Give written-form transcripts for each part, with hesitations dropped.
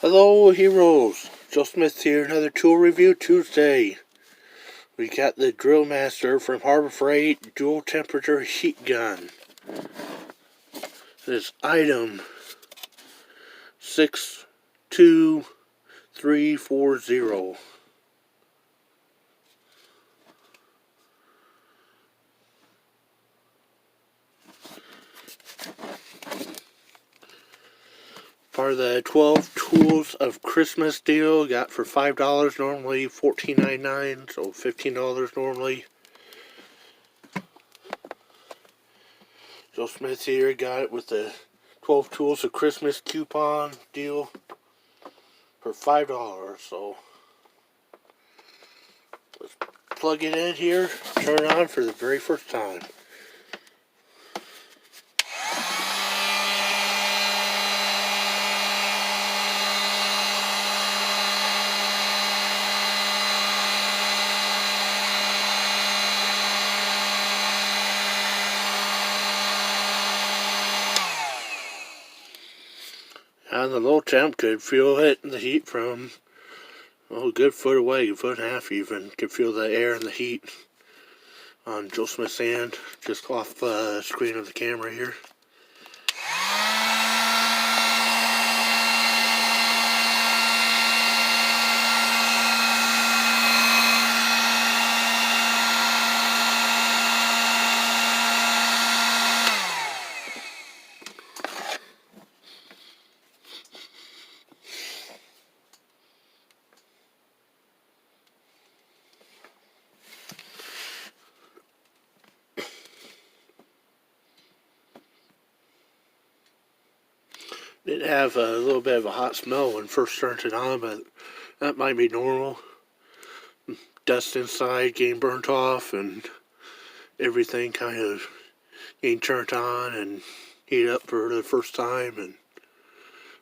Hello heroes, Joe Smith here, another tool review Tuesday. We got the Drill Master from Harbor Freight dual temperature heat gun. This item 62340. Part of the 12 Tools of Christmas deal, got for $5, normally $14.99, so $15 normally. Joe Smith here, got it with the 12 Tools of Christmas coupon deal for $5, so let's plug it in here, turn it on for the very first time. And the low temp could feel it in the heat from a good foot away, a foot and a half even. Could feel the air and the heat on Joe Smith's hand, just off the screen of the camera here. Did have a little bit of a hot smell when first turned it on, but that might be normal. Dust inside getting burnt off and everything kind of getting turned on and heat up for the first time, and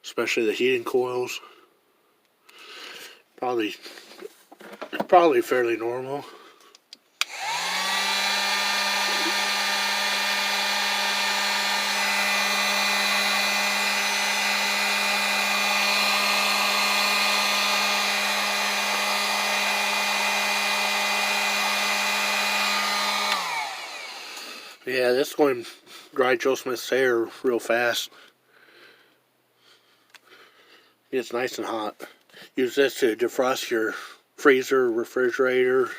especially the heating coils. Probably fairly normal. Yeah, this is going to dry Joe Smith's hair real fast. It's nice and hot. Use this to defrost your freezer, refrigerator.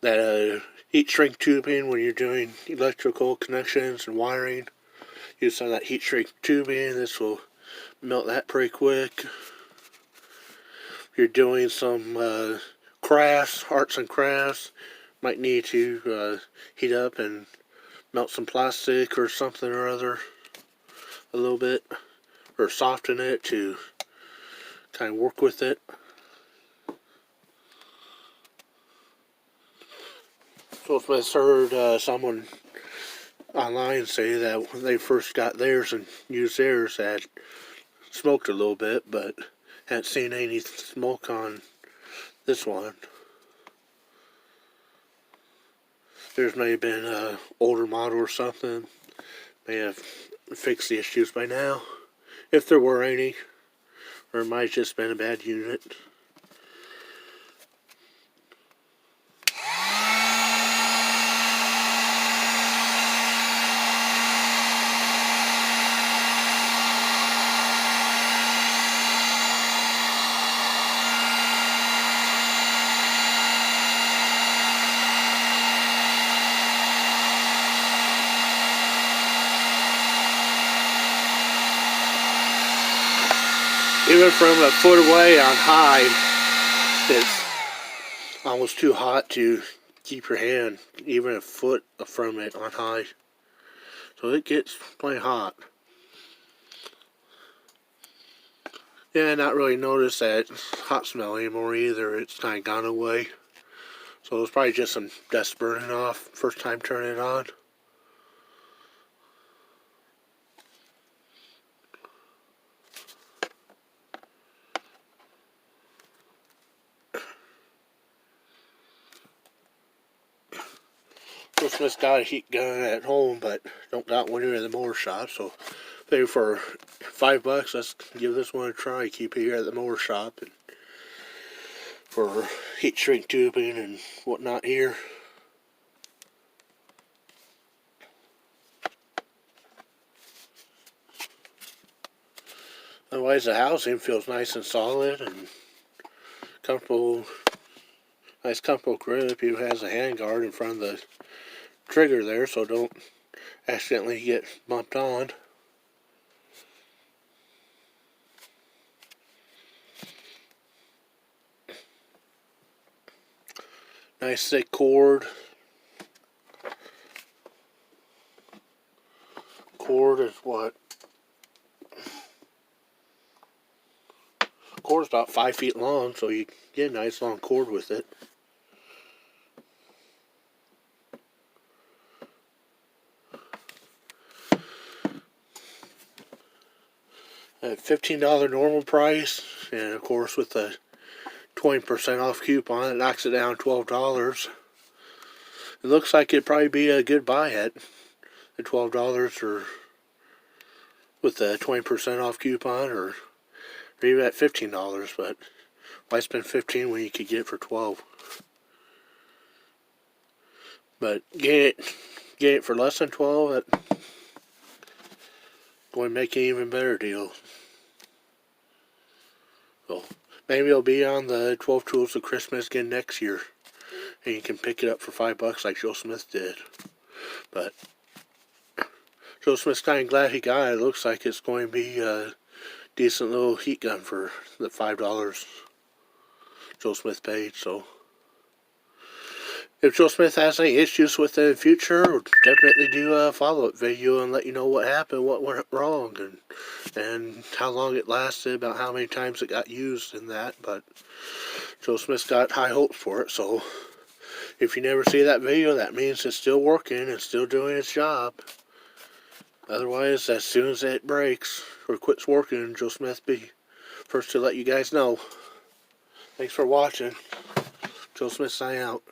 That heat shrink tubing when you're doing electrical connections and wiring. Use some of that heat shrink tubing. This will melt that pretty quick. If you're doing some crafts, arts and crafts, might need to heat up and melt some plastic or something or other a little bit, or soften it to kind of work with it. So if I heard someone online say that when they first got theirs and used theirs, that smoked a little bit, but hadn't seen any smoke on this one. There's may have been an older model or something. May have fixed the issues by now, if there were any, or it might have just been a bad unit. Even from a foot away on high, it's almost too hot to keep your hand even a foot from it on high. So it gets plenty hot. Yeah, not really noticed that hot smell anymore either. It's kind of gone away. So it's probably just some dust burning off first time turning it on. Joe Smith's got a heat gun at home, but don't got one in the motor shop, so Pay for $5. Let's give this one a try. Keep it here at the mower shop and for heat shrink tubing and whatnot here. Otherwise, the housing feels nice and solid and comfortable. Nice comfortable grip. It has a handguard in front of the trigger there, so don't accidentally get bumped on. Nice thick cord. Cord is what? Cord is about 5 feet long, so you get a nice long cord with it. At $15 normal price, and of course with the 20% off coupon, it knocks it down $12. It looks like it'd probably be a good buy at the $12 or with the 20% off coupon, or even at $15, but why spend $15 when you could get it for $12? But get it for less than $12, that's going to make an even better deal. So maybe it'll be on the 12 Tools of Christmas again next year, and you can pick it up for $5 like Joe Smith did. But Joe Smith's kind of glad he got it. It looks like it's going to be a decent little heat gun for the $5 Joe Smith paid. So if Joe Smith has any issues with it in the future, we'll definitely do a follow-up video and let you know what happened, what went wrong, and how long it lasted, about how many times it got used in that. But Joe Smith's got high hopes for it, so if you never see that video, that means it's still working and still doing its job. Otherwise, as soon as it breaks or quits working, Joe Smith be first to let you guys know. Thanks for watching. Joe Smith signing out.